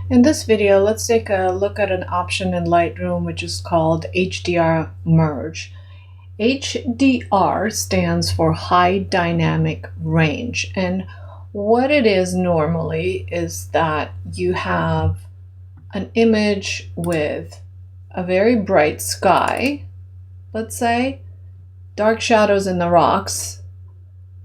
In this video, let's take a look at an option in Lightroom which is called HDR Merge. HDR stands for High Dynamic Range, and what it is normally is that you have an image with a very bright sky, let's say, dark shadows in the rocks,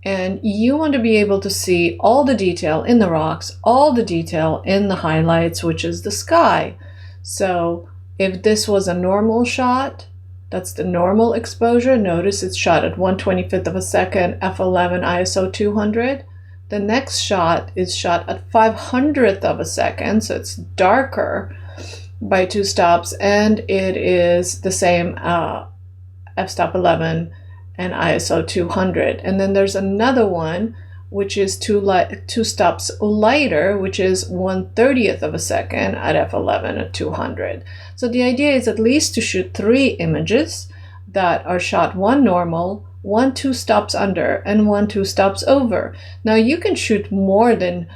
and you want to be able to see all the detail in the rocks, all the detail in the highlights, which is the sky. So if this was a normal shot, that's the normal exposure. Notice it's shot at 1/25th of a second, f11 ISO 200. The next shot is shot at 500th of a second, so it's darker by 2 stops, and it is the same f-stop 11 and ISO 200. And then there's another one which is two stops lighter, which is 1/30th of a second at f11 at 200. So the idea is at least to shoot 3 images that are shot, one normal, one 2 stops under, and one 2 stops over. Now you can shoot more than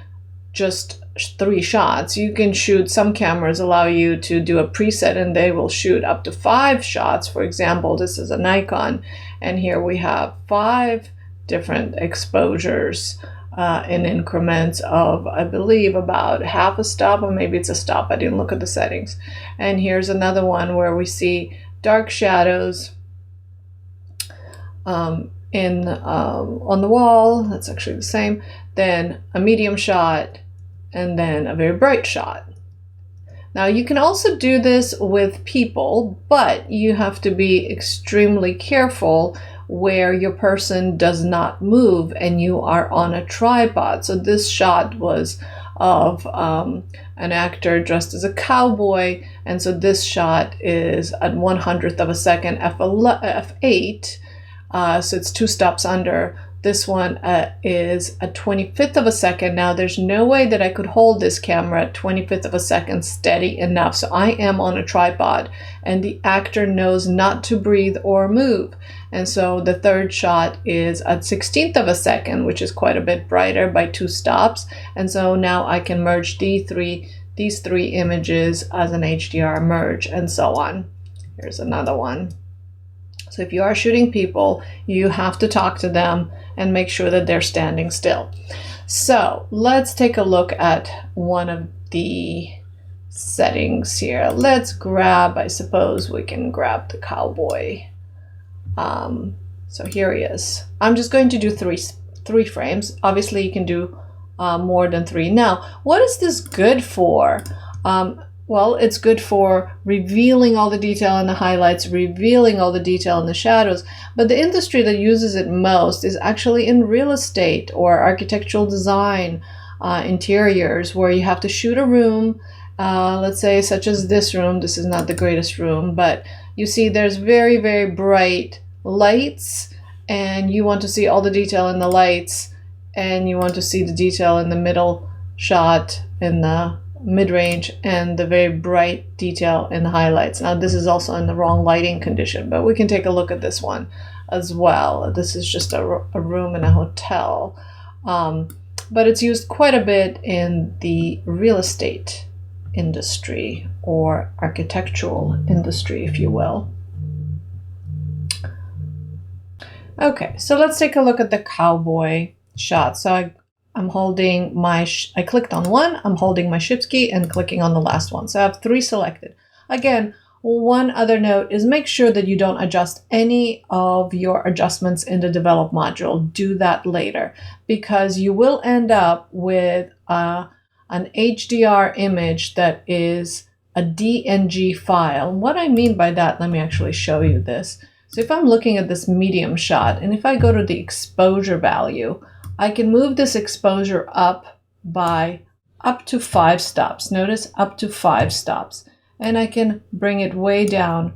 just 3 shots. You can shoot, some cameras allow you to do a preset and they will shoot up to 5 shots. For example, this is a Nikon, and here we have 5 different exposures in increments of, I believe, about half a stop, or maybe it's a stop. I didn't look at the settings. And here's another one where we see dark shadows on the wall. That's actually the same. Then a medium shot, and then a very bright shot. Now you can also do this with people, but you have to be extremely careful where your person does not move and you are on a tripod. So this shot was of an actor dressed as a cowboy, and so this shot is at 1/100th of a second, f8, so it's 2 stops under. This one is a 25th of a second. Now there's no way that I could hold this camera at 25th of a second steady enough. So I am on a tripod and the actor knows not to breathe or move. And so the third shot is at 16th of a second, which is quite a bit brighter by 2 stops. And so now I can merge these three images as an HDR merge, and so on. Here's another one. So if you are shooting people, you have to talk to them and make sure that they're standing still. So let's take a look at one of the settings here. Let's grab, I suppose we can grab the cowboy. So here he is. I'm just going to do three frames. Obviously you can do more than 3. Now, what is this good for? Well, it's good for revealing all the detail in the highlights, revealing all the detail in the shadows, but the industry that uses it most is actually in real estate or architectural design, interiors, where you have to shoot a room, let's say such as this room. This is not the greatest room, but you see there's very, very bright lights, and you want to see all the detail in the lights, and you want to see the detail in the middle shot, in the mid-range, and the very bright detail in the highlights. Now this is also in the wrong lighting condition, but we can take a look at this one as well. This is just a room in a hotel, but it's used quite a bit in the real estate industry or architectural industry, if you will. Okay, so let's take a look at the cowboy shot. So I'm holding I clicked on one, I'm holding my shift key and clicking on the last one. So I have 3 selected. Again, one other note is make sure that you don't adjust any of your adjustments in the develop module. Do that later, because you will end up with an HDR image that is a DNG file. What I mean by that, let me actually show you this. So if I'm looking at this medium shot, and if I go to the exposure value, I can move this exposure up by up to 5 stops. Notice, up to 5 stops. And I can bring it way down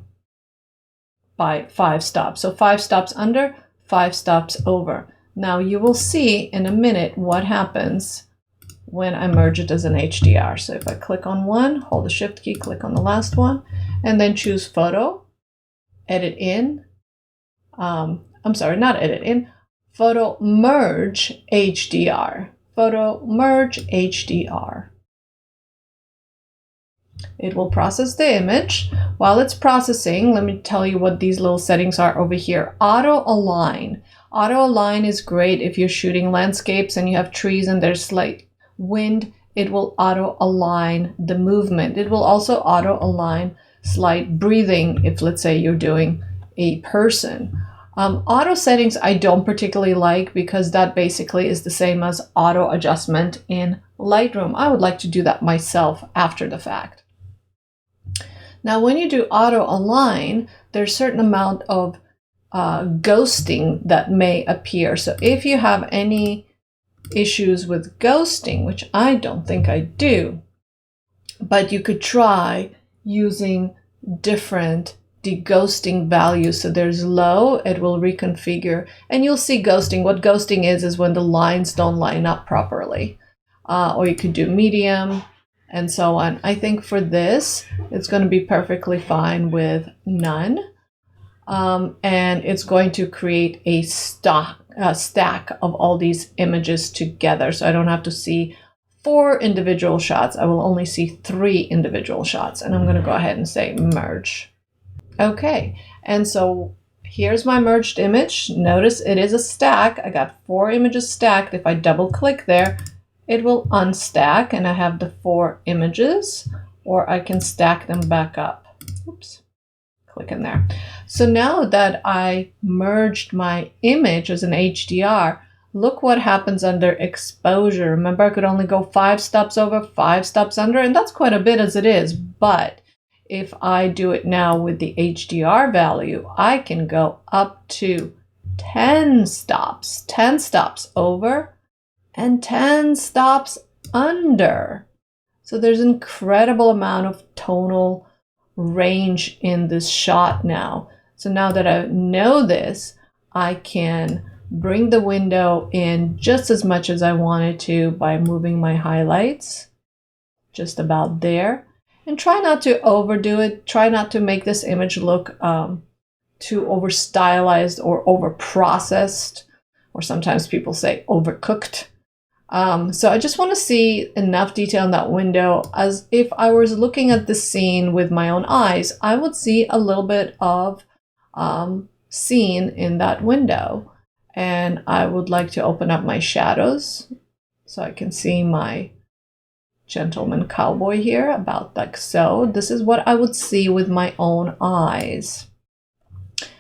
by 5 stops. So 5 stops under, 5 stops over. Now you will see in a minute what happens when I merge it as an HDR. So if I click on one, hold the shift key, click on the last one, and then choose photo, edit in. I'm sorry, not edit in. Photo merge HDR. Photo merge HDR. It will process the image. While it's processing, let me tell you what these little settings are over here. Auto align. Auto align is great if you're shooting landscapes and you have trees and there's slight wind. It will auto align the movement. It will also auto align slight breathing if, let's say, you're doing a person. Auto settings I don't particularly like because that basically is the same as auto adjustment in Lightroom. I would like to do that myself after the fact. Now, when you do auto align, there's a certain amount of ghosting that may appear. So if you have any issues with ghosting, which I don't think I do, but you could try using different deghosting values. So there's low, it will reconfigure, and you'll see ghosting. What ghosting is when the lines don't line up properly. Or you could do medium and so on. I think for this, it's going to be perfectly fine with none. And it's going to create a stack of all these images together. So I don't have to see 4 individual shots. I will only see 3 individual shots. And I'm going to go ahead and say merge. Okay, and so here's my merged image. Notice it is a stack. I got 4 images stacked. If I double click there, it will unstack and I have the 4 images, or I can stack them back up. Oops, click in there. So now that I merged my image as an HDR, look what happens under exposure. Remember, I could only go 5 steps over, 5 steps under, and that's quite a bit as it is. But if I do it now with the HDR value, I can go up to 10 stops over and 10 stops under. So there's an incredible amount of tonal range in this shot now. So now that I know this, I can bring the window in just as much as I wanted to by moving my highlights just about there. And try not to overdo it. Try not to make this image look too over stylized or over processed, or sometimes people say overcooked. So I just want to see enough detail in that window as if I was looking at the scene with my own eyes. I would see a little bit of scene in that window. And I would like to open up my shadows so I can see my gentleman cowboy here, about like so. This is what I would see with my own eyes.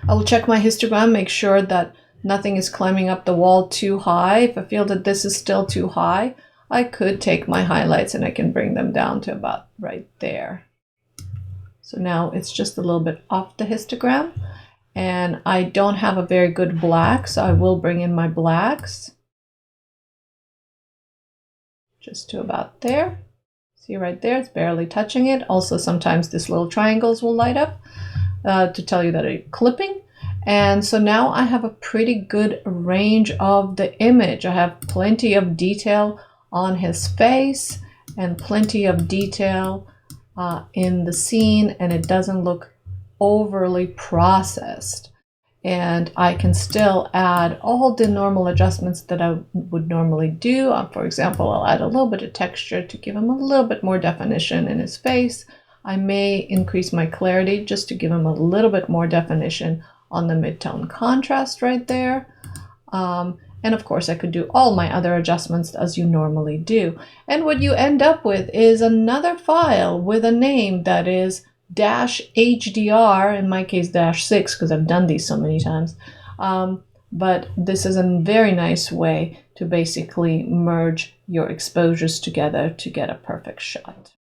I will check my histogram, make sure that nothing is climbing up the wall too high. If I feel that this is still too high, I could take my highlights and I can bring them down to about right there. So now it's just a little bit off the histogram, and I don't have a very good black, so I will bring in my blacks. Just to about there. See right there, it's barely touching it. Also, sometimes these little triangles will light up to tell you that it's clipping. And so now I have a pretty good range of the image. I have plenty of detail on his face and plenty of detail in the scene, and it doesn't look overly processed. And I can still add all the normal adjustments that I would normally do. For example, I'll add a little bit of texture to give him a little bit more definition in his face. I may increase my clarity just to give him a little bit more definition on the mid-tone contrast right there. And of course, I could do all my other adjustments as you normally do. And what you end up with is another file with a name that is -HDR, in my case -6, because I've done these so many times. But this is a very nice way to basically merge your exposures together to get a perfect shot.